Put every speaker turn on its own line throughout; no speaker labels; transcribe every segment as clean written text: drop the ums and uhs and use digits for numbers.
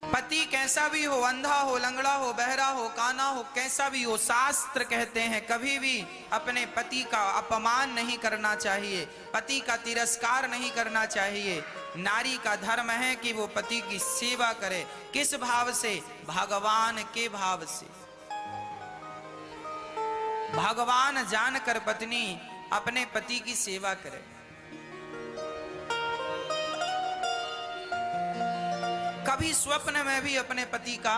पति कैसा भी हो, अंधा हो, लंगड़ा हो, बहरा हो, काना हो, कैसा भी हो, शास्त्र कहते हैं कभी भी अपने पति का अपमान नहीं करना चाहिए, पति का तिरस्कार नहीं करना चाहिए। नारी का धर्म है कि वो पति की सेवा करे। किस भाव से? भगवान के भाव से। भगवान जानकर पत्नी अपने पति की सेवा करे। कभी स्वप्न में भी अपने पति का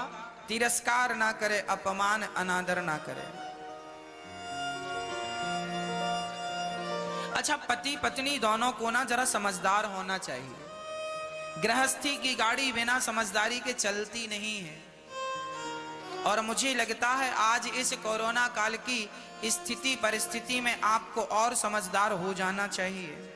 तिरस्कार ना करे, अपमान अनादर ना करे। अच्छा, पति पत्नी दोनों को ना जरा समझदार होना चाहिए। गृहस्थी की गाड़ी बिना समझदारी के चलती नहीं है। और मुझे लगता है आज इस कोरोना काल की स्थिति परिस्थिति में आपको और समझदार हो जाना चाहिए।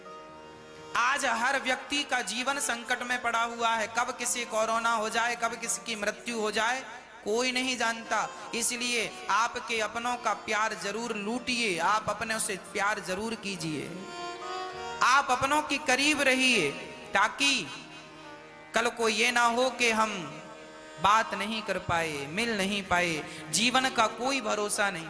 आज हर व्यक्ति का जीवन संकट में पड़ा हुआ है। कब किसी कोरोना हो जाए, कब किसी की मृत्यु हो जाए, कोई नहीं जानता। इसलिए आपके अपनों का प्यार जरूर लूटिए, आप अपने से प्यार जरूर कीजिए, आप अपनों के करीब रहिए, ताकि कल को ये ना हो कि हम बात नहीं कर पाए, मिल नहीं पाए। जीवन का कोई भरोसा नहीं,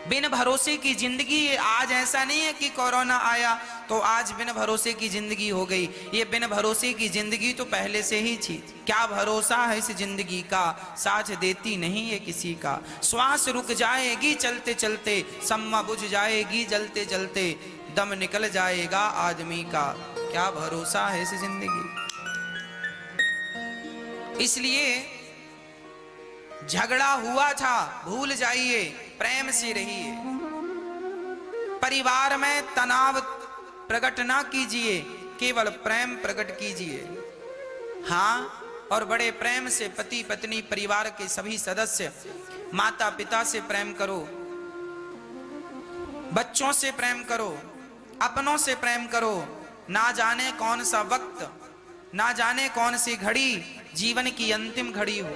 बिन भरोसे की जिंदगी। आज ऐसा नहीं है कि कोरोना आया तो आज बिन भरोसे की जिंदगी हो गई। ये बिन भरोसे की जिंदगी तो पहले से ही थी। क्या भरोसा है इस जिंदगी का, साथ देती नहीं है किसी का। श्वास रुक जाएगी चलते चलते, सम्मा बुझ जाएगी जलते जलते, दम निकल जाएगा आदमी का। क्या भरोसा है इस जिंदगी। इसलिए झगड़ा हुआ था, भूल जाइए, प्रेम से रहिए। परिवार में तनाव प्रकट ना कीजिए, केवल प्रेम प्रकट कीजिए। हाँ, और बड़े प्रेम से पति पत्नी परिवार के सभी सदस्य, माता पिता से प्रेम करो, बच्चों से प्रेम करो, अपनों से प्रेम करो। ना जाने कौन सा वक्त, ना जाने कौन सी घड़ी जीवन की अंतिम घड़ी हो।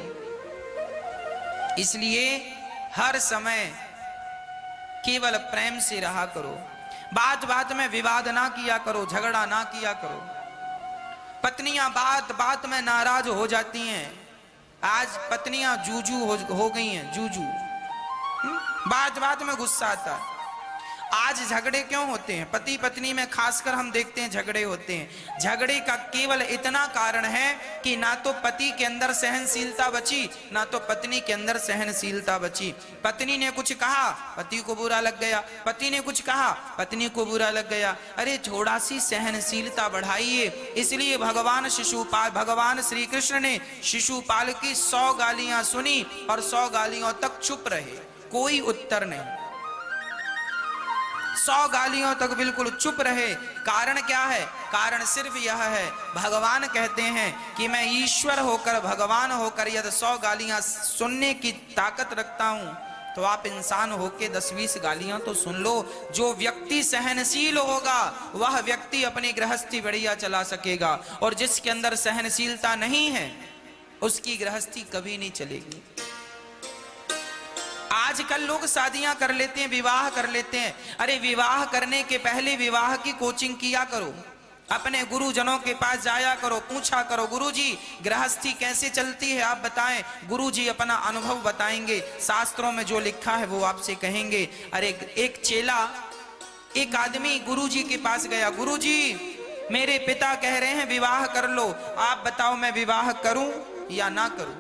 इसलिए हर समय केवल प्रेम से रहा करो। बात बात में विवाद ना किया करो, झगड़ा ना किया करो। पत्नियां बात बात में नाराज हो जाती हैं। आज पत्नियां जूजू हो गई हैं, जूजू। बात बात में गुस्सा आता है। आज झगड़े क्यों होते हैं? पति पत्नी में खासकर हम देखते हैं झगड़े होते हैं। झगड़े का केवल इतना कारण है कि ना तो पति के अंदर सहनशीलता बची, ना तो पत्नी के अंदर सहनशीलता बची। पत्नी ने कुछ कहा, पति को बुरा लग गया, पति ने कुछ कहा, पत्नी को बुरा लग गया। अरे थोड़ा सी सहनशीलता बढ़ाइए। इसलिए भगवान श्री कृष्ण ने शिशुपाल की 100 गालियां सुनी और 100 गालियों तक चुप रहे, कोई उत्तर नहीं। 100 गालियों तक बिल्कुल चुप रहे। कारण क्या है? कारण सिर्फ यह है, भगवान कहते हैं कि मैं ईश्वर होकर, भगवान होकर यदि 100 गालियां सुनने की ताकत रखता हूं, तो आप इंसान होके 10-20 गालियां तो सुन लो। जो व्यक्ति सहनशील होगा वह व्यक्ति अपनी गृहस्थी बढ़िया चला सकेगा, और जिसके अंदर सहनशीलता नहीं है उसकी गृहस्थी कभी नहीं चलेगी। आजकल लोग शादियां कर लेते हैं, विवाह कर लेते हैं। अरे विवाह करने के पहले विवाह की कोचिंग किया करो, अपने गुरुजनों के पास जाया करो, पूछा करो, गुरुजी गृहस्थी कैसे चलती है आप बताएं। गुरुजी अपना अनुभव बताएंगे, शास्त्रों में जो लिखा है वो आपसे कहेंगे। अरे एक चेला, एक आदमी गुरुजी के पास गया, गुरुजी मेरे पिता कह रहे हैं विवाह कर लो, आप बताओ मैं विवाह करूं या ना करूं,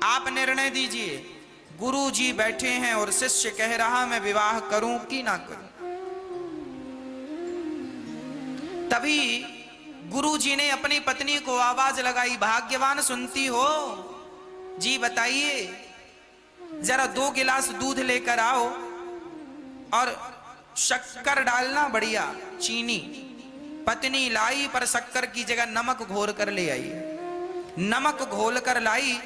आप निर्णय दीजिए। गुरुजी बैठे हैं और शिष्य कह रहा मैं विवाह करूं कि ना करूं। तभी गुरुजी ने अपनी पत्नी को आवाज लगाई, भाग्यवान सुनती हो जी, बताइए जरा 2 गिलास दूध लेकर आओ और शक्कर डालना, बढ़िया चीनी। पत्नी लाई पर शक्कर की जगह नमक घोल कर ले आई। नमक घोल कर लाई।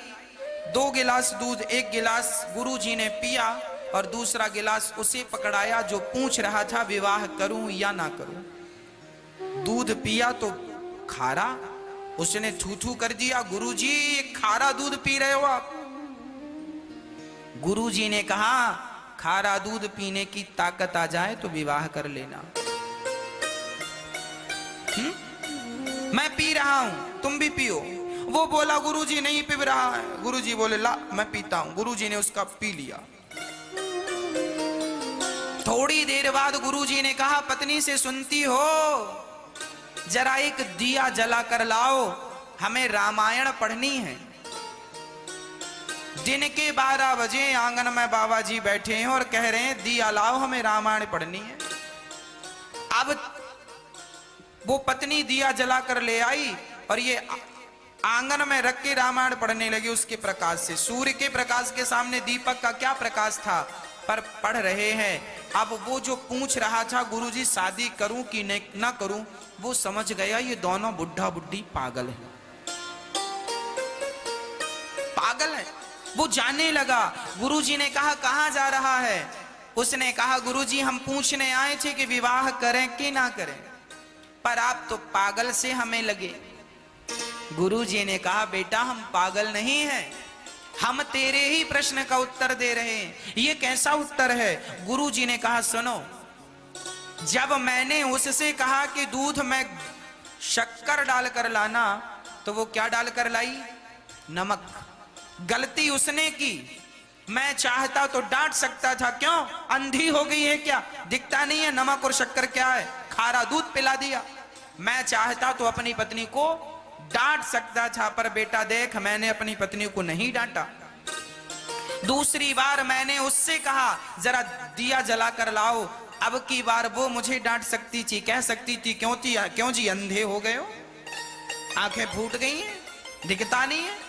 2 गिलास दूध, 1 गिलास गुरुजी ने पिया और दूसरा गिलास उसे पकड़ाया जो पूछ रहा था विवाह करूं या ना करूं। दूध पिया तो खारा, उसने थू थू कर दिया, गुरुजी खारा दूध पी रहे हो आप। गुरुजी ने कहा खारा दूध पीने की ताकत आ जाए तो विवाह कर लेना। मैं पी रहा हूं, तुम भी पियो। वो बोला गुरुजी नहीं पी रहा है। गुरुजी बोले ला मैं पीता हूं। गुरुजी ने उसका पी लिया। थोड़ी देर बाद गुरुजी ने कहा पत्नी से सुनती हो, जरा एक दिया जला कर लाओ, हमें रामायण पढ़नी है। दिन के 12 बजे आंगन में बाबा जी बैठे हैं और कह रहे हैं दिया लाओ, हमें रामायण पढ़नी है। अब वो पत्नी दिया जला कर ले आई और ये आंगन में रख के रामायण पढ़ने लगी उसके प्रकाश से। सूर्य के प्रकाश के सामने दीपक का क्या प्रकाश था, पर पढ़ रहे हैं। अब वो जो पूछ रहा था गुरुजी शादी करूं कि न करूं, वो समझ गया ये दोनों बुढ़ा बुढ़ी पागल है, पागल है। वो जाने लगा। गुरुजी ने कहा कहां जा रहा है? उसने कहा गुरुजी हम पूछने आए थे कि विवाह करें कि ना करें, पर आप तो पागल से हमें लगे। गुरुजी ने कहा बेटा हम पागल नहीं हैं, हम तेरे ही प्रश्न का उत्तर दे रहे हैं। ये कैसा उत्तर है? गुरुजी ने कहा सुनो, जब मैंने उससे कहा कि दूध में शक्कर डालकर लाना, तो वो क्या डालकर लाई? नमक। गलती उसने की। मैं चाहता तो डांट सकता था, क्यों अंधी हो गई है क्या, दिखता नहीं है नमक और शक्कर क्या है, खारा दूध पिला दिया। मैं चाहता तो अपनी पत्नी को डांट सकता था, पर बेटा देख मैंने अपनी पत्नी को नहीं डांटा। दूसरी बार मैंने उससे कहा जरा दिया जला कर लाओ, अब की बार वो मुझे डांट सकती थी, कह सकती थी क्यों जी अंधे हो गए हो, आंखें फूट गई हैं, दिखता नहीं है।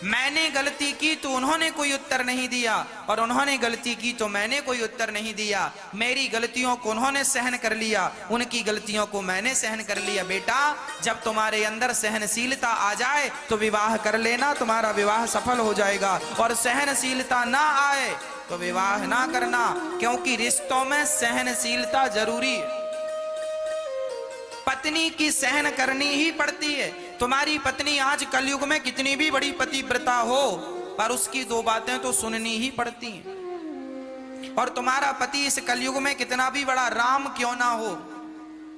मैंने गलती की तो उन्होंने कोई उत्तर नहीं दिया, और उन्होंने गलती की तो मैंने कोई उत्तर नहीं दिया। मेरी गलतियों को उन्होंने सहन कर लिया, उनकी गलतियों को मैंने सहन कर लिया। बेटा जब तुम्हारे अंदर सहनशीलता आ जाए तो विवाह कर लेना, तुम्हारा विवाह सफल हो जाएगा। और सहनशीलता ना आए तो विवाह ना करना, क्योंकि रिश्तों में सहनशीलता जरूरी है। पत्नी की सहन करनी ही पड़ती है। तुम्हारी पत्नी आज कलयुग में कितनी भी बड़ी पतिव्रता हो, पर उसकी 2 बातें तो सुननी ही पड़ती हैं। और तुम्हारा पति इस कलयुग में कितना भी बड़ा राम क्यों ना हो,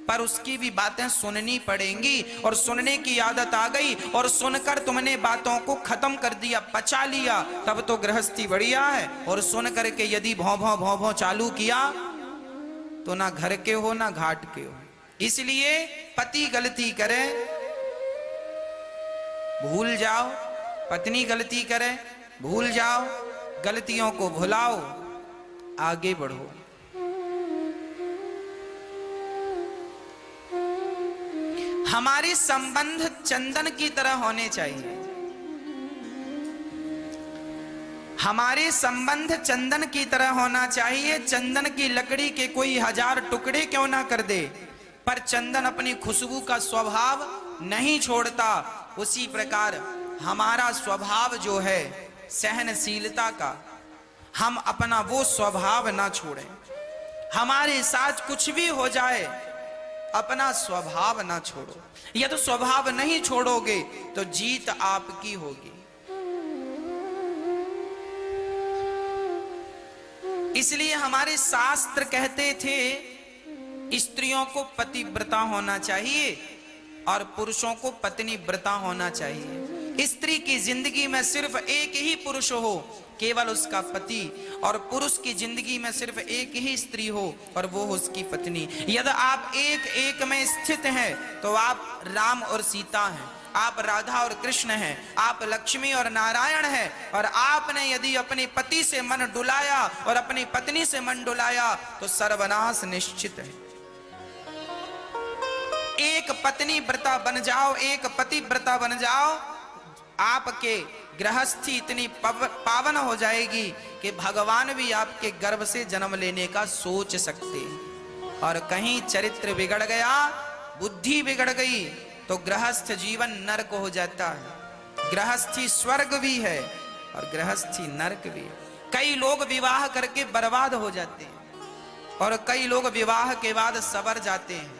पर उसकी भी बातें सुननी पड़ेंगी। और सुनने की आदत आ गई और सुनकर तुमने बातों को खत्म कर दिया, पचा लिया, तब तो गृहस्थी बढ़िया है। और सुन करके यदि भौं चालू किया तो ना घर के हो ना घाट के हो। इसलिए पति गलती करे भूल जाओ, पत्नी गलती करे भूल जाओ, गलतियों को भुलाओ, आगे बढ़ो। हमारे संबंध चंदन की तरह होने चाहिए। हमारे संबंध चंदन की तरह होना चाहिए। चंदन की लकड़ी के कोई 1000 टुकड़े क्यों ना कर दे, पर चंदन अपनी खुशबू का स्वभाव नहीं छोड़ता। उसी प्रकार हमारा स्वभाव जो है सहनशीलता का, हम अपना वो स्वभाव ना छोड़ें। हमारे साथ कुछ भी हो जाए, अपना स्वभाव ना छोड़ो। यदि स्वभाव नहीं छोड़ोगे तो जीत आपकी होगी। इसलिए हमारे शास्त्र कहते थे स्त्रियों को पतिव्रता होना चाहिए और पुरुषों को पत्नी व्रता होना चाहिए। स्त्री की जिंदगी में सिर्फ एक ही पुरुष हो, केवल उसका पति, और पुरुष की जिंदगी में सिर्फ एक ही स्त्री हो और वो हो उसकी पत्नी। यदि आप एक में स्थित हैं तो आप राम और सीता हैं, आप राधा और कृष्ण हैं, आप लक्ष्मी और नारायण हैं। और आपने यदि अपने पति से मन डुलाया और अपनी पत्नी से मन डुलाया तो सर्वनाश निश्चित है। एक पत्नी व्रता बन जाओ, एक पति व्रता बन जाओ, आपके गृहस्थी इतनी पावन हो जाएगी कि भगवान भी आपके गर्भ से जन्म लेने का सोच सकते हैं। और कहीं चरित्र बिगड़ गया, बुद्धि बिगड़ गई, तो गृहस्थ जीवन नरक हो जाता है। गृहस्थी स्वर्ग भी है और गृहस्थी नरक भी है। कई लोग विवाह करके बर्बाद हो जाते हैं और कई लोग विवाह के बाद सवर जाते हैं,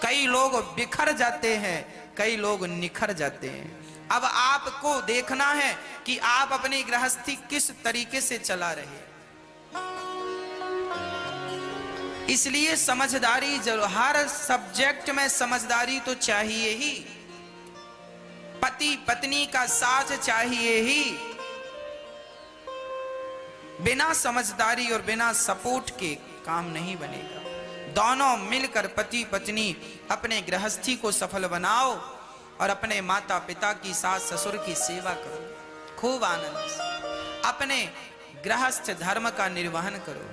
कई लोग बिखर जाते हैं, कई लोग निखर जाते हैं। अब आपको देखना है कि आप अपनी गृहस्थी किस तरीके से चला रहे हैं। इसलिए समझदारी जरूर, हर सब्जेक्ट में समझदारी तो चाहिए ही। पति पत्नी का साथ चाहिए ही, बिना समझदारी और बिना सपोर्ट के काम नहीं बनेगा। दोनों मिलकर पति पत्नी अपने गृहस्थी को सफल बनाओ और अपने माता पिता की, सास ससुर की सेवा करो, खूब आनंद से अपने गृहस्थ धर्म का निर्वहन करो।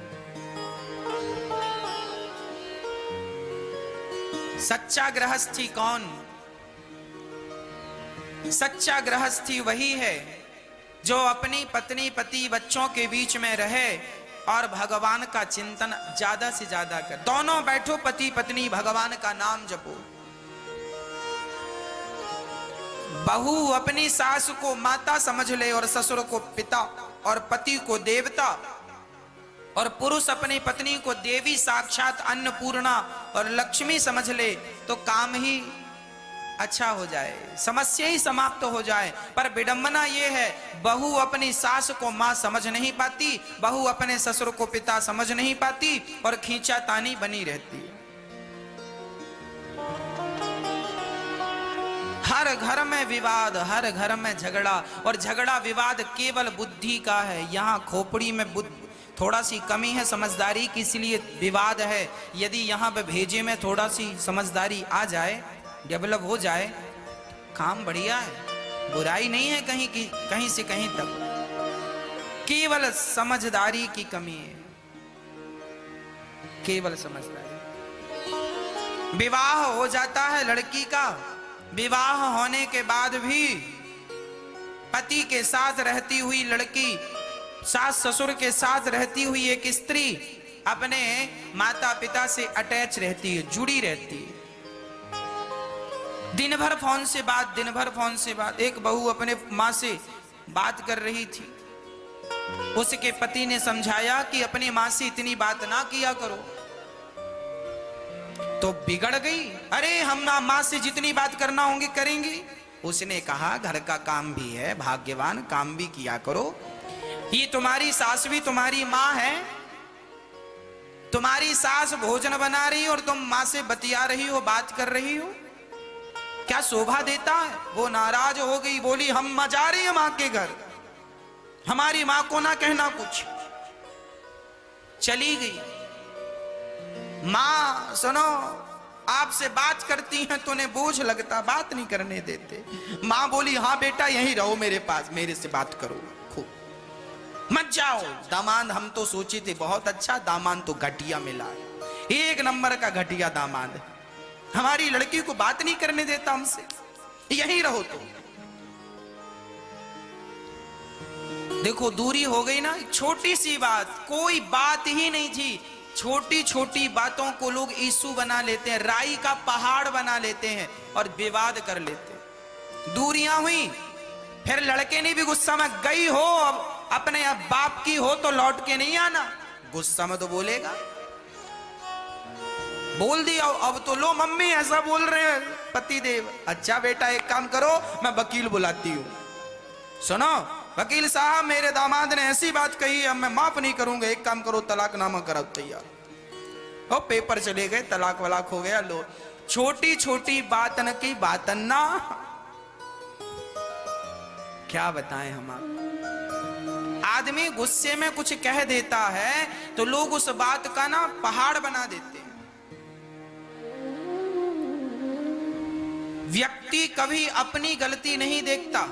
सच्चा गृहस्थी कौन? सच्चा गृहस्थी वही है जो अपनी पत्नी पति बच्चों के बीच में रहे और भगवान का चिंतन ज्यादा से ज्यादा कर। दोनों बैठो पति पत्नी, भगवान का नाम जपो। बहू अपनी सास को माता समझ ले और ससुर को पिता और पति को देवता, और पुरुष अपनी पत्नी को देवी साक्षात अन्नपूर्णा और लक्ष्मी समझ ले तो काम ही अच्छा हो जाए, समस्या ही समाप्त हो जाए। पर विडंबना ये है, बहू अपनी सास को मां समझ नहीं पाती, बहू अपने ससुर को पिता समझ नहीं पाती और खींचातानी बनी रहती है। हर घर में विवाद, हर घर में झगड़ा, और झगड़ा विवाद केवल बुद्धि का है। यहाँ खोपड़ी में थोड़ा सी कमी है समझदारी की, इसलिए विवाद है। यदि यहाँ पे भेजे में थोड़ा सी समझदारी आ जाए, डेवलप हो जाए, काम बढ़िया है, बुराई नहीं है कहीं की, कहीं से कहीं तक। केवल समझदारी की कमी है, केवल समझदारी। विवाह हो जाता है लड़की का, विवाह होने के बाद भी पति के साथ रहती हुई लड़की, सास ससुर के साथ रहती हुई एक स्त्री अपने माता पिता से अटैच रहती है, जुड़ी रहती है। दिन भर फोन से बात, दिन भर फोन से बात। एक बहू अपने माँ से बात कर रही थी, उसके पति ने समझाया कि अपनी माँ से इतनी बात ना किया करो, तो बिगड़ गई। अरे हम माँ से जितनी बात करना होंगे करेंगे। उसने कहा घर का काम भी है, भाग्यवान, काम भी किया करो। ये तुम्हारी सास भी तुम्हारी माँ है, तुम्हारी सास भोजन बना रही हो और तुम माँ से बतिया रही हो, बात कर रही हो, क्या शोभा देता है? वो नाराज हो गई, बोली हम जा रही हैं माँ के घर, हमारी माँ को ना कहना कुछ। चली गई। माँ सुनो, आपसे बात करती हैं तो उन्हें बोझ लगता, बात नहीं करने देते। माँ बोली हाँ बेटा यहीं रहो मेरे पास, मेरे से बात करो खूब, मत जाओ। दामाद हम तो सोचे थे बहुत अच्छा, दामाद तो घटिया मिला है, एक नंबर का घटिया दामाद है, हमारी लड़की को बात नहीं करने देता हमसे, यहीं रहो। तो देखो दूरी हो गई ना, छोटी सी बात, कोई बात ही नहीं थी। छोटी छोटी बातों को लोग इशू बना लेते हैं, राई का पहाड़ बना लेते हैं और विवाद कर लेते हैं। दूरियां हुई, फिर लड़के ने भी गुस्सा में, गई हो अब अपने बाप की हो तो लौट के नहीं आना। गुस्सा में तो बोलेगा, बोल दिया अब तो लो मम्मी ऐसा बोल रहे हैं पति देव। अच्छा बेटा एक काम करो, मैं वकील बुलाती हूँ। सुनो वकील साहब, मेरे दामाद ने ऐसी बात कही है, अब मैं माफ नहीं करूंगा, एक काम करो तलाकनामा कराओ तैयार। ओ पेपर चले गए, तलाक वलाक हो गया। लो छोटी छोटी बात न की बात ना, क्या बताएं हम आपको। आदमी गुस्से में कुछ कह देता है तो लोग उस बात का ना पहाड़ बना देते हैं। व्यक्ति कभी अपनी गलती नहीं देखता,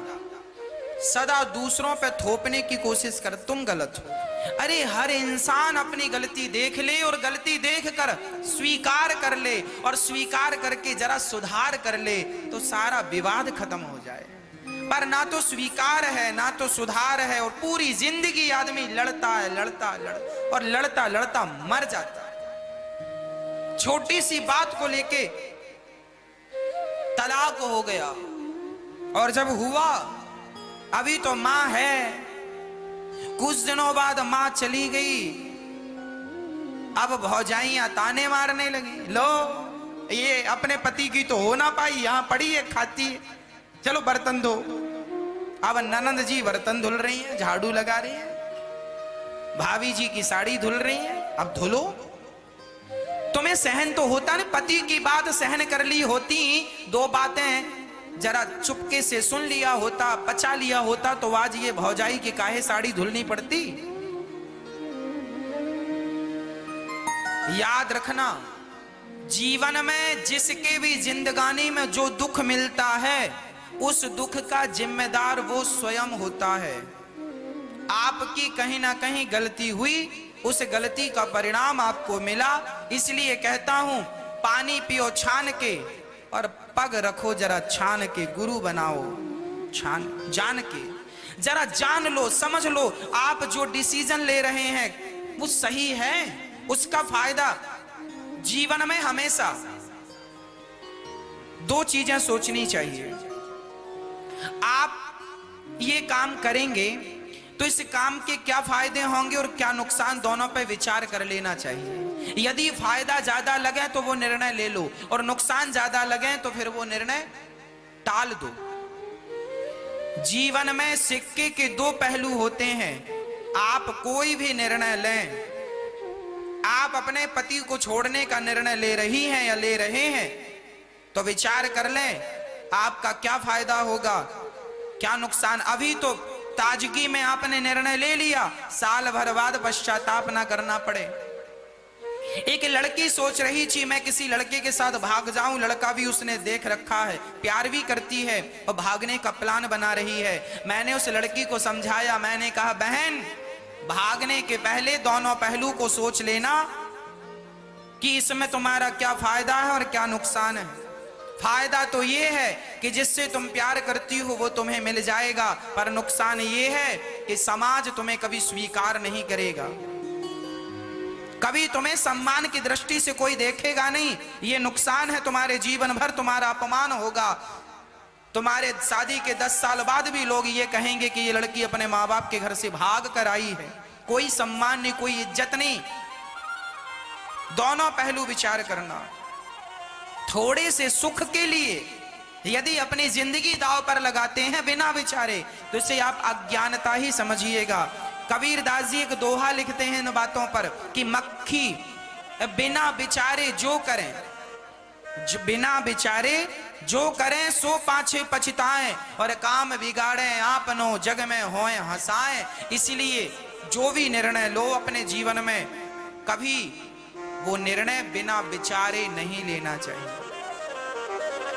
सदा दूसरों पे थोपने की कोशिश कर, तुम गलत हो। अरे हर इंसान अपनी गलती देख ले और गलती देख कर स्वीकार कर ले, और स्वीकार करके जरा सुधार कर ले तो सारा विवाद खत्म हो जाए। पर ना तो स्वीकार है ना तो सुधार है, और पूरी जिंदगी आदमी लड़ता है, लड़ता और लड़ता लड़ता मर जाता है। छोटी सी बात को लेके तलाक हो गया, और जब हुआ, अभी तो मां है, कुछ दिनों बाद मां चली गई, अब भौजाइयां ताने मारने लगी, लो ये अपने पति की तो हो ना पाई, यहां पड़ी है खाती है, चलो बर्तन धो। अब ननंद जी बर्तन धुल रही हैं, झाड़ू लगा रही हैं, भाभी जी की साड़ी धुल रही है, अब धुलो। तुम्हें सहन तो होता नहीं, पति की बात सहन कर ली होती, दो बातें जरा चुपके से सुन लिया होता, पचा लिया होता, तो आज ये भौजाई की काहे साड़ी धुलनी पड़ती। याद रखना, जीवन में जिसके भी जिंदगानी में जो दुख मिलता है, उस दुख का जिम्मेदार वो स्वयं होता है। आपकी कहीं ना कहीं गलती हुई, उस गलती का परिणाम आपको मिला। इसलिए कहता हूं, पानी पियो छान के और पग रखो जरा छान के, गुरु बनाओ छान जान के। जरा जान लो, समझ लो, आप जो डिसीजन ले रहे हैं वो सही है, उसका फायदा जीवन में हमेशा दो चीजें सोचनी चाहिए। आप ये काम करेंगे तो इस काम के क्या फायदे होंगे और क्या नुकसान, दोनों पे विचार कर लेना चाहिए। यदि फायदा ज्यादा लगे तो वो निर्णय ले लो, और नुकसान ज्यादा लगे तो फिर वो निर्णय टाल दो। जीवन में सिक्के के दो पहलू होते हैं। आप कोई भी निर्णय लें, आप अपने पति को छोड़ने का निर्णय ले रही हैं या ले रहे हैं, तो विचार कर लें आपका क्या फायदा होगा, क्या नुकसान। अभी तो ताजगी में आपने निर्णय ले लिया, साल भर बाद पश्चाताप ना करना पड़े। एक लड़की सोच रही थी मैं किसी लड़के के साथ भाग जाऊं, लड़का भी उसने देख रखा है, प्यार भी करती है और भागने का प्लान बना रही है। मैंने उस लड़की को समझाया, मैंने कहा बहन, भागने के पहले दोनों पहलू को सोच लेना कि इसमें तुम्हारा क्या फायदा है और क्या नुकसान है। फायदा तो ये है कि जिससे तुम प्यार करती हो वो तुम्हें मिल जाएगा, पर नुकसान ये है कि समाज तुम्हें कभी स्वीकार नहीं करेगा, कभी तुम्हें सम्मान की दृष्टि से कोई देखेगा नहीं। ये नुकसान है, तुम्हारे जीवन भर तुम्हारा अपमान होगा। तुम्हारे शादी के 10 साल बाद भी लोग ये कहेंगे कि ये लड़की अपने माँ बाप के घर से भाग कर आई है, कोई सम्मान नहीं, कोई इज्जत नहीं। दोनों पहलू विचार करना। थोड़े से सुख के लिए यदि अपनी जिंदगी दांव पर लगाते हैं बिना विचारे, तो इसे आप अज्ञानता ही समझिएगा। कबीर दास जी एक दोहा लिखते हैं इन बातों पर कि मक्खी बिना विचारे जो करें, बिना विचारे जो करें सो पाछे पछताएं, और काम बिगाड़े आपनो जग में होए हंसाएं। इसलिए जो भी निर्णय लो अपने जीवन में, कभी वो निर्णय बिना विचारे नहीं लेना चाहिए।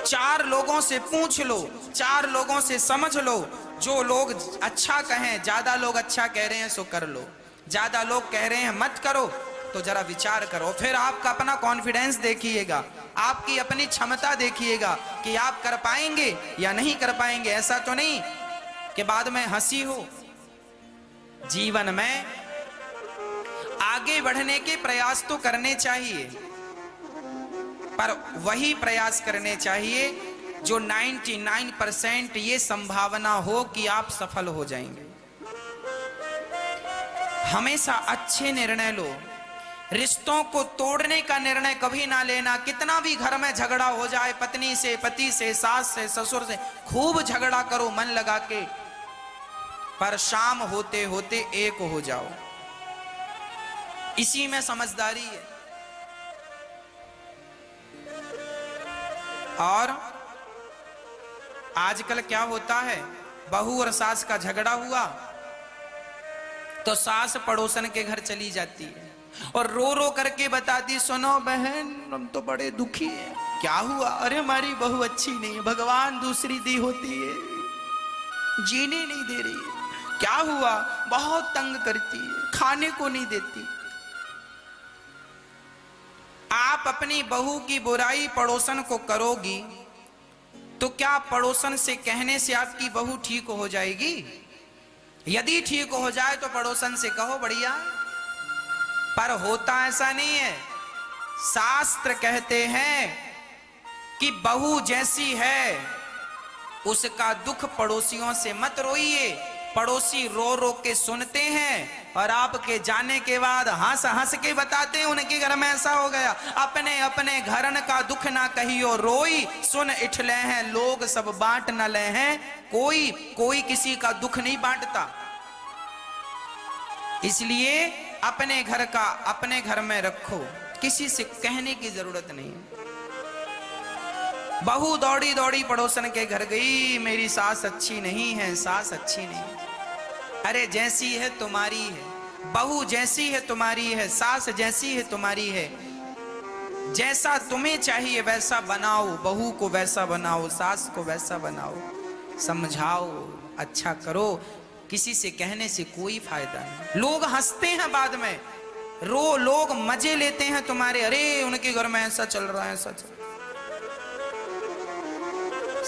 4 लोगों से पूछ लो, 4 लोगों से समझ लो। जो लोग अच्छा कहें, ज्यादा लोग अच्छा कह रहे हैं सो कर लो, ज्यादा लोग कह रहे हैं मत करो, तो जरा विचार करो। फिर आपका अपना कॉन्फिडेंस देखिएगा, आपकी अपनी क्षमता देखिएगा कि आप कर पाएंगे या नहीं कर पाएंगे। ऐसा तो नहीं कि बाद में हंसी हो। जीवन में आगे बढ़ने के प्रयास तो करने चाहिए, पर वही प्रयास करने चाहिए जो 99% ये संभावना हो कि आप सफल हो जाएंगे। हमेशा अच्छे निर्णय लो। रिश्तों को तोड़ने का निर्णय कभी ना लेना। कितना भी घर में झगड़ा हो जाए, पत्नी से, पति से, सास से, ससुर से, खूब झगड़ा करो मन लगा के, पर शाम होते होते एक हो जाओ। इसी में समझदारी है। और आजकल क्या होता है, बहू और सास का झगड़ा हुआ तो सास पड़ोसन के घर चली जाती है और रो रो करके बताती, सुनो बहन हम तो बड़े दुखी हैं। क्या हुआ? अरे हमारी बहू अच्छी नहीं है, भगवान दूसरी दी होती है, जीने नहीं दे रही है। क्या हुआ? बहुत तंग करती है, खाने को नहीं देती। आप अपनी बहू की बुराई पड़ोसन को करोगी तो क्या पड़ोसन से कहने से आपकी बहू ठीक हो जाएगी? यदि ठीक हो जाए तो पड़ोसन से कहो बढ़िया, पर होता ऐसा नहीं है। शास्त्र कहते हैं कि बहू जैसी है उसका दुख पड़ोसियों से मत रोइए। पड़ोसी रो रो के सुनते हैं और आपके जाने के बाद हंस हंस के बताते हैं उनके घर में ऐसा हो गया। अपने अपने घरन का दुख ना कहियो रोई, सुन इठले हैं लोग सब बांट न ले हैं। कोई कोई किसी का दुख नहीं बांटता। इसलिए अपने घर का अपने घर में रखो, किसी से कहने की जरूरत नहीं है। बहू दौड़ी दौड़ी पड़ोसन के घर गई, मेरी सास अच्छी नहीं है, सास अच्छी नहीं। अरे जैसी है तुम्हारी है, बहू जैसी है तुम्हारी है, सास जैसी है तुम्हारी है, जैसा तुम्हें चाहिए वैसा बनाओ, बहू को वैसा बनाओ, सास को वैसा बनाओ, समझाओ, अच्छा करो। किसी से कहने से कोई फायदा नहीं। लोग हंसते हैं बाद में, लोग मजे लेते हैं तुम्हारे, अरे उनके घर में ऐसा चल रहा है, ऐसा चल रहा है।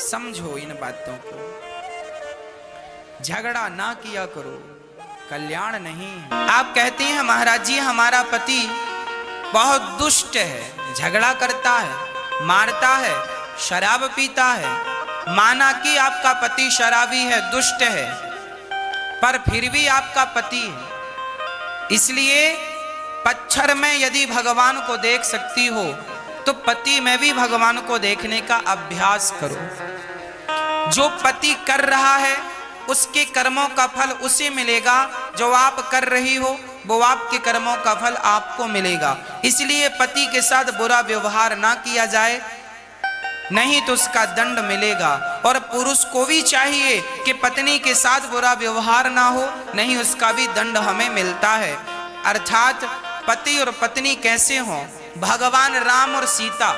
समझो इन बातों को, झगड़ा ना किया करो, कल्याण नहीं है। आप कहते हैं महाराज जी हमारा पति बहुत दुष्ट है, झगड़ा करता है, मारता है, शराब पीता है। माना कि आपका पति शराबी है, दुष्ट है, पर फिर भी आपका पति है। इसलिए पत्थर में यदि भगवान को देख सकती हो तो पति में भी भगवान को देखने का अभ्यास करो। जो पति कर रहा है उसके कर्मों का फल उसे मिलेगा, जो आप कर रही हो वो आपके कर्मों का फल आपको मिलेगा। इसलिए पति के साथ बुरा व्यवहार ना किया जाए, नहीं तो उसका दंड मिलेगा। और पुरुष को भी चाहिए कि पत्नी के साथ बुरा व्यवहार ना हो, नहीं उसका भी दंड हमें मिलता है। अर्थात पति और पत्नी कैसे हों? भगवान राम और सीता,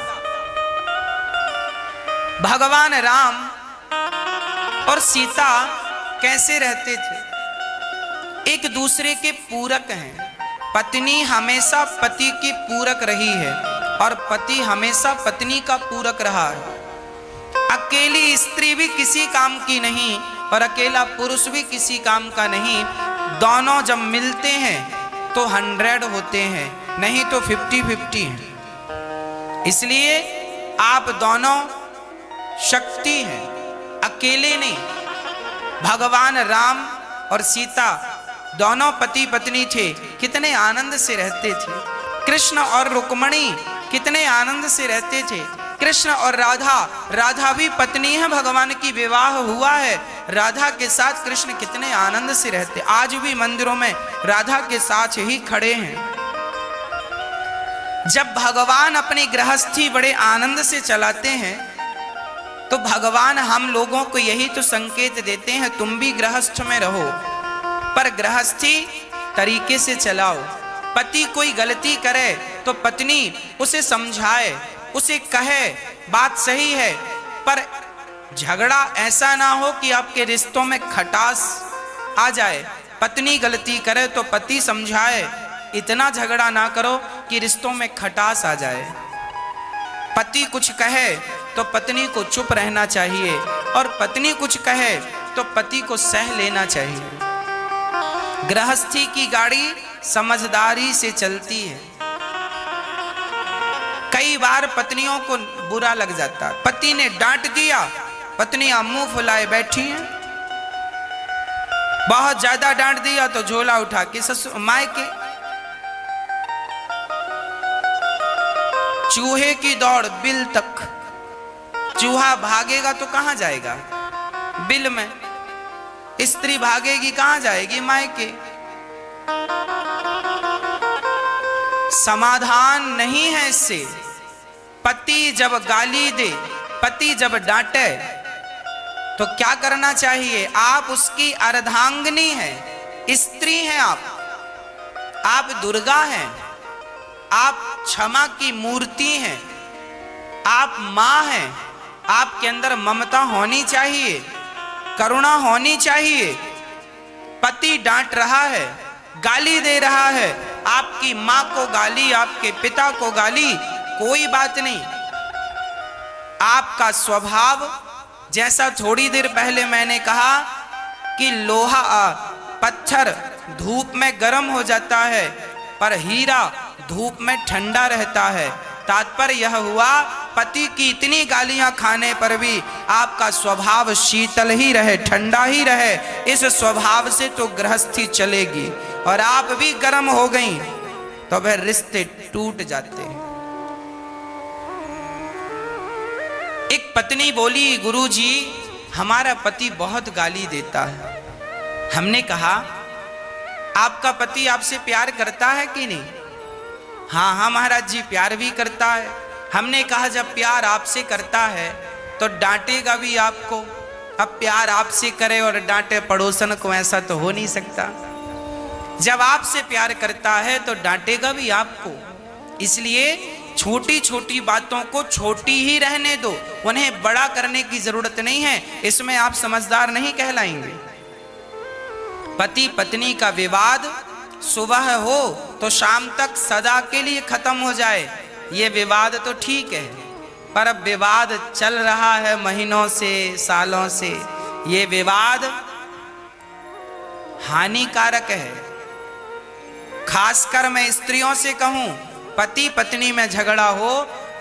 भगवान राम और सीता कैसे रहते थे? एक दूसरे के पूरक हैं। पत्नी हमेशा पति की पूरक रही है और पति हमेशा पत्नी का पूरक रहा है। अकेली स्त्री भी किसी काम की नहीं और अकेला पुरुष भी किसी काम का नहीं। दोनों जब मिलते हैं तो 100 होते हैं, नहीं तो 50-50 हैं। इसलिए आप दोनों शक्ति हैं, अकेले नहीं। भगवान राम और सीता दोनों पति पत्नी थे, कितने आनंद से रहते थे। कृष्ण और रुक्मणी कितने आनंद से रहते थे। कृष्ण और राधा, राधा भी पत्नी है भगवान की, विवाह हुआ है। राधा के साथ कृष्ण कितने आनंद से रहते, आज भी मंदिरों में राधा के साथ ही खड़े हैं। जब भगवान अपनी गृहस्थी बड़े आनंद से चलाते हैं तो भगवान हम लोगों को यही तो संकेत देते हैं, तुम भी गृहस्थ में रहो, पर गृहस्थी तरीके से चलाओ। पति कोई गलती करे तो पत्नी उसे समझाए, उसे कहे बात सही है, पर झगड़ा ऐसा ना हो कि आपके रिश्तों में खटास आ जाए। पत्नी गलती करे तो पति समझाए, इतना झगड़ा ना करो कि रिश्तों में खटास आ जाए। पति कुछ कहे तो पत्नी को चुप रहना चाहिए और पत्नी कुछ कहे तो पति को सह लेना चाहिए। गृहस्थी की गाड़ी समझदारी से चलती है। कई बार पत्नियों को बुरा लग जाता है, पति ने डांट दिया, पत्नियां मुंह फुलाए बैठी हैं। बहुत ज्यादा डांट दिया तो झोला उठा के ससुर मायके। चूहे की दौड़ बिल तक, चूहा भागेगा तो कहां जाएगा? बिल में। स्त्री भागेगी कहां जाएगी? मायके। समाधान नहीं है इससे। पति जब गाली दे, पति जब डांटे तो क्या करना चाहिए? आप उसकी अर्धांगिनी हैं, स्त्री हैं आप दुर्गा हैं, आप क्षमा की मूर्ति हैं, आप मां हैं। आपके अंदर ममता होनी चाहिए, करुणा होनी चाहिए। पति डांट रहा है, गाली दे रहा है, आपकी मां को गाली, आपके पिता को गाली, कोई बात नहीं। आपका स्वभाव, जैसा थोड़ी देर पहले मैंने कहा कि लोहा पत्थर धूप में गर्म हो जाता है पर हीरा धूप में ठंडा रहता है। तात्पर्य यह हुआ, पति की इतनी गालियां खाने पर भी आपका स्वभाव शीतल ही रहे, ठंडा ही रहे। इस स्वभाव से तो गृहस्थी चलेगी। और आप भी गर्म हो गई तो फिर रिश्ते टूट जाते हैं। एक पत्नी बोली, गुरुजी हमारा पति बहुत गाली देता है। हमने कहा, आपका पति आपसे प्यार करता है कि नहीं? हाँ हाँ महाराज जी, प्यार भी करता है। हमने कहा जब प्यार आपसे करता है तो डांटेगा भी आपको। अब प्यार आपसे करे और डांटे पड़ोसन को, ऐसा तो हो नहीं सकता। जब आपसे प्यार करता है तो डांटेगा भी आपको। इसलिए छोटी छोटी बातों को छोटी ही रहने दो, उन्हें बड़ा करने की जरूरत नहीं है। इसमें आप समझदार नहीं कहलाएंगे। पति पत्नी का विवाद सुबह हो तो शाम तक सदा के लिए खत्म हो जाए, ये विवाद तो ठीक है। पर अब विवाद चल रहा है महीनों से, सालों से, ये विवाद हानिकारक है। खासकर मैं स्त्रियों से कहूं, पति पत्नी में झगड़ा हो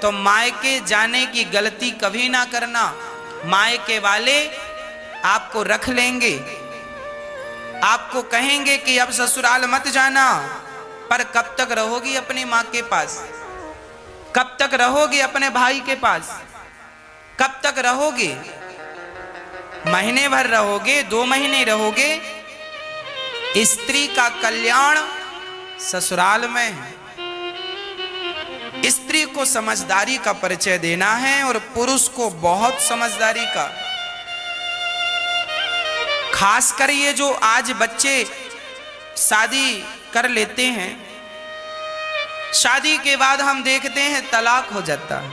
तो मायके जाने की गलती कभी ना करना। मायके वाले आपको रख लेंगे, आपको कहेंगे कि अब ससुराल मत जाना, पर कब तक रहोगी अपनी माँ के पास? कब तक रहोगे अपने भाई के पास? कब तक रहोगे? महीने भर रहोगे, 2 महीने रहोगे? स्त्री का कल्याण ससुराल में है। स्त्री को समझदारी का परिचय देना है और पुरुष को बहुत समझदारी का। खासकर ये जो आज बच्चे शादी कर लेते हैं, शादी के बाद हम देखते हैं तलाक हो जाता है।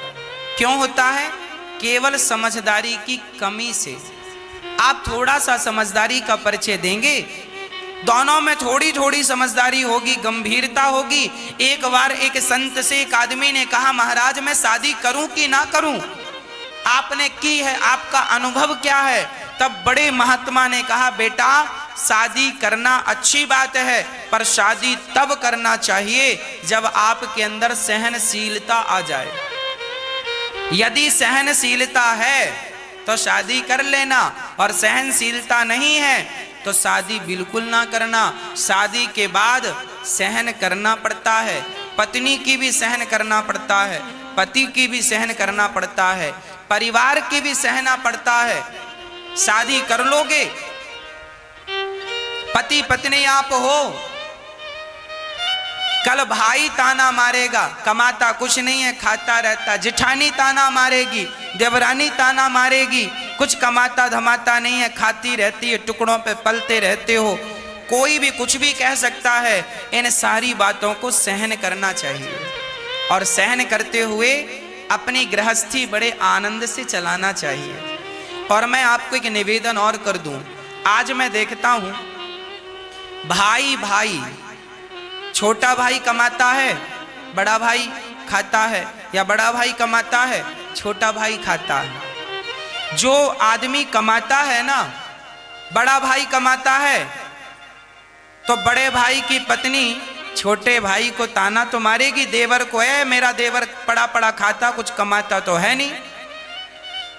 क्यों होता है? केवल समझदारी की कमी से। आप थोड़ा सा समझदारी का परिचय देंगे, दोनों में थोड़ी थोड़ी समझदारी होगी, गंभीरता होगी। एक बार एक संत से एक आदमी ने कहा, महाराज मैं शादी करूं कि ना करूं? आपने की है, आपका अनुभव क्या है? तब बड़े महात्मा ने कहा, बेटा शादी करना अच्छी बात है, पर शादी तब करना चाहिए जब आपके अंदर सहनशीलता आ जाए। यदि सहनशीलता है तो शादी कर लेना, और सहनशीलता नहीं है तो शादी बिल्कुल ना करना। शादी के बाद सहन करना पड़ता है, पत्नी की भी सहन करना पड़ता है, पति की भी सहन करना पड़ता है, परिवार की भी सहना पड़ता है। शादी कर लोगे, पति पत्नी आप हो, कल भाई ताना मारेगा, कमाता कुछ नहीं है, खाता रहता। जिठानी ताना मारेगी, देवरानी ताना मारेगी, कुछ कमाता धमाता नहीं है, खाती रहती है, टुकड़ों पे पलते रहते हो। कोई भी कुछ भी कह सकता है। इन सारी बातों को सहन करना चाहिए, और सहन करते हुए अपनी गृहस्थी बड़े आनंद से चलाना चाहिए। और मैं आपको एक निवेदन और कर दूं, आज मैं देखता हूं भाई भाई, छोटा भाई कमाता है, बड़ा भाई खाता है, या बड़ा भाई कमाता है, छोटा भाई खाता है। जो आदमी कमाता है ना, बड़ा भाई कमाता है, तो बड़े भाई की पत्नी छोटे भाई को ताना तो मारेगी, देवर को, है मेरा देवर पड़ा पड़ा खाता, कुछ कमाता तो है नहीं।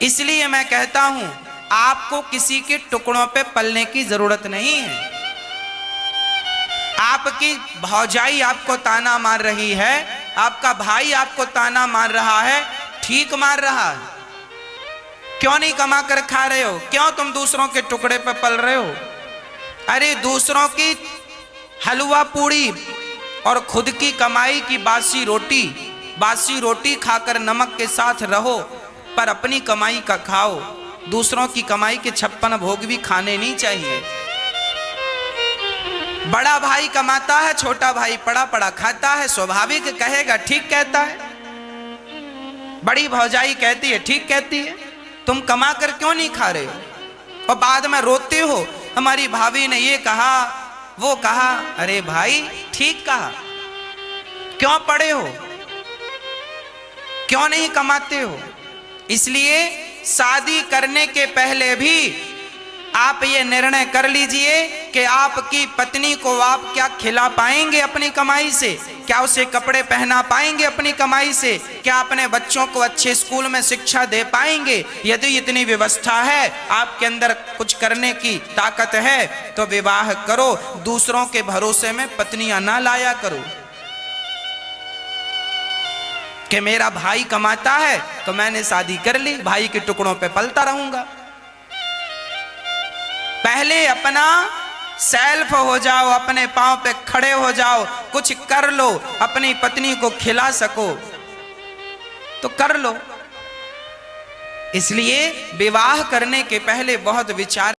इसलिए मैं कहता हूं, आपको किसी के टुकड़ों पे पलने की जरूरत नहीं है। आपकी भौजाई आपको ताना मार रही है, आपका भाई आपको ताना मार रहा है, ठीक मार रहा है। क्यों नहीं कमा कर खा रहे हो? क्यों तुम दूसरों के टुकड़े पे पल रहे हो? अरे दूसरों की हलवा पूड़ी और खुद की कमाई की बासी रोटी खाकर नमक के साथ रहो, पर अपनी कमाई का खाओ। दूसरों की कमाई के 56 भोग भी खाने नहीं चाहिए। बड़ा भाई कमाता है, छोटा भाई पड़ा पड़ा खाता है, स्वाभाविक कहेगा ठीक कहता है। बड़ी भौजाई कहती है ठीक कहती है, तुम कमा कर क्यों नहीं खा रहे हो? और बाद में रोते हो, हमारी भाभी ने ये कहा वो कहा। अरे भाई ठीक कहा, क्यों पड़े हो? क्यों नहीं कमाते हो? इसलिए शादी करने के पहले भी आप ये निर्णय कर लीजिए कि आपकी पत्नी को आप क्या खिला पाएंगे अपनी कमाई से, क्या उसे कपड़े पहना पाएंगे अपनी कमाई से, क्या अपने बच्चों को अच्छे स्कूल में शिक्षा दे पाएंगे। यदि इतनी व्यवस्था है, आपके अंदर कुछ करने की ताकत है, तो विवाह करो। दूसरों के भरोसे में पत्नियां ना लाया करो कि मेरा भाई कमाता है तो मैंने शादी कर ली, भाई के टुकड़ों पे पलता रहूंगा। पहले अपना सेल्फ हो जाओ, अपने पांव पे खड़े हो जाओ, कुछ कर लो, अपनी पत्नी को खिला सको। तो कर लो। इसलिए विवाह करने के पहले बहुत विचार